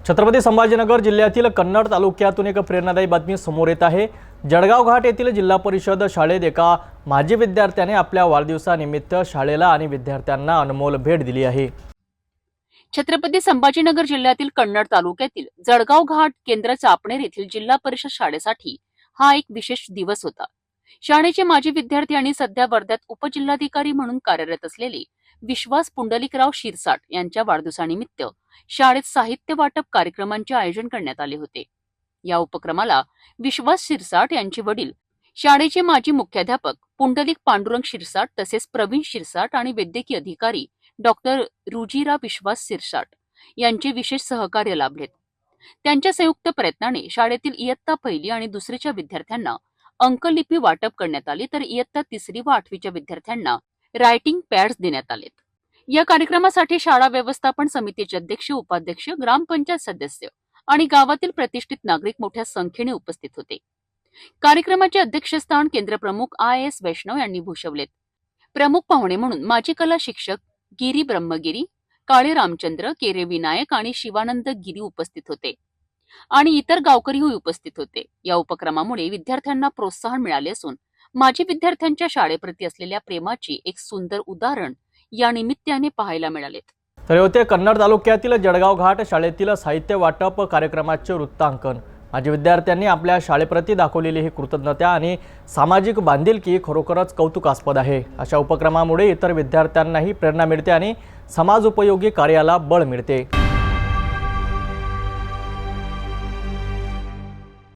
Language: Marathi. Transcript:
छत्रपती संभाजीनगर जिल्ह्यातील कन्नड तालुक्यातून एक प्रेरणादायी बातमी समोर येत आहे। जळगाव घाट येथील जिल्हा परिषद शाळेत एका माजी विद्यार्थ्याने आपल्या वाढदिवसानिमित्त शाळेला आणि विद्यार्थ्यांना अनमोल भेट दिली आहे। छत्रपती संभाजीनगर जिल्ह्यातील कन्नड तालुक्यातील जळगाव घाट केंद्र चापणेर येथील जिल्हा परिषद शाळेसाठी हा एक विशेष दिवस होता। शाळेचे माजी विद्यार्थी आणि सध्या वर्ध्यात उपजिल्हाधिकारी म्हणून कार्यरत असलेले विश्वास पुंडलिकराव शिरसाट यांच्या वाढदिवसानिमित्त शाळेत साहित्य वाटप कार्यक्रमांचे आयोजन करण्यात आले होते। या उपक्रमाला विश्वास शिरसाट यांचे वडील, शाळेचे माजी मुख्याध्यापक पुंडलिक पांडुरंग शिरसाट तसेच प्रवीण शिरसाट आणि वैद्यकीय अधिकारी डॉक्टर रुजिरा विश्वास शिरसाट यांचे विशेष सहकार्य लाभले। त्यांच्या संयुक्त प्रयत्नाने शाळेतील इयत्ता पहिली आणि दुसरीच्या विद्यार्थ्यांना अंकलिपी वाटप करण्यात आली, तर इयत्ता तिसरी व आठवीच्या विद्यार्थ्यांना रायटिंग पॅड्स देण्यात आलेत। या कार्यक्रमासाठी शाळा व्यवस्थापन समितीचे अध्यक्ष, उपाध्यक्ष, ग्रामपंचायत सदस्य आणि गावातील प्रतिष्ठित नागरिक मोठ्या संख्येने उपस्थित होते। कार्यक्रमाचे अध्यक्षस्थान केंद्रप्रमुख IAS वैष्णव यांनी भूषवलेत। प्रमुख पाहुणे म्हणून माजी कला शिक्षक गिरी ब्रह्मगिरी, काळे रामचंद्र, केरे विनायक आणि शिवानंद गिरी उपस्थित होते आणि इतर गावकरीही उपस्थित होते। या उपक्रमामुळे विद्यार्थ्यांना प्रोत्साहन मिळाले असून माजी विद्यार्थ्यांच्या शाळेप्रती असलेल्या प्रेमाची एक सुंदर उदाहरण या निमित्ताने पाहायला मिळाले। तर होते कन्नड तालुक्यातील जळगाव घाट शाळेतील साहित्य वाटप कार्यक्रमाचे वृत्तांकन। माजी विद्यार्थ्यांनी आपल्या शाळेप्रती दाखवलेली ही कृतज्ञता आणि सामाजिक बांधिलकी खरोखरच कौतुकास्पद आहे। अशा उपक्रमामुळे इतर विद्यार्थ्यांनाही प्रेरणा मिळते आणि समाज उपयोगी कार्याला बळ मिळते।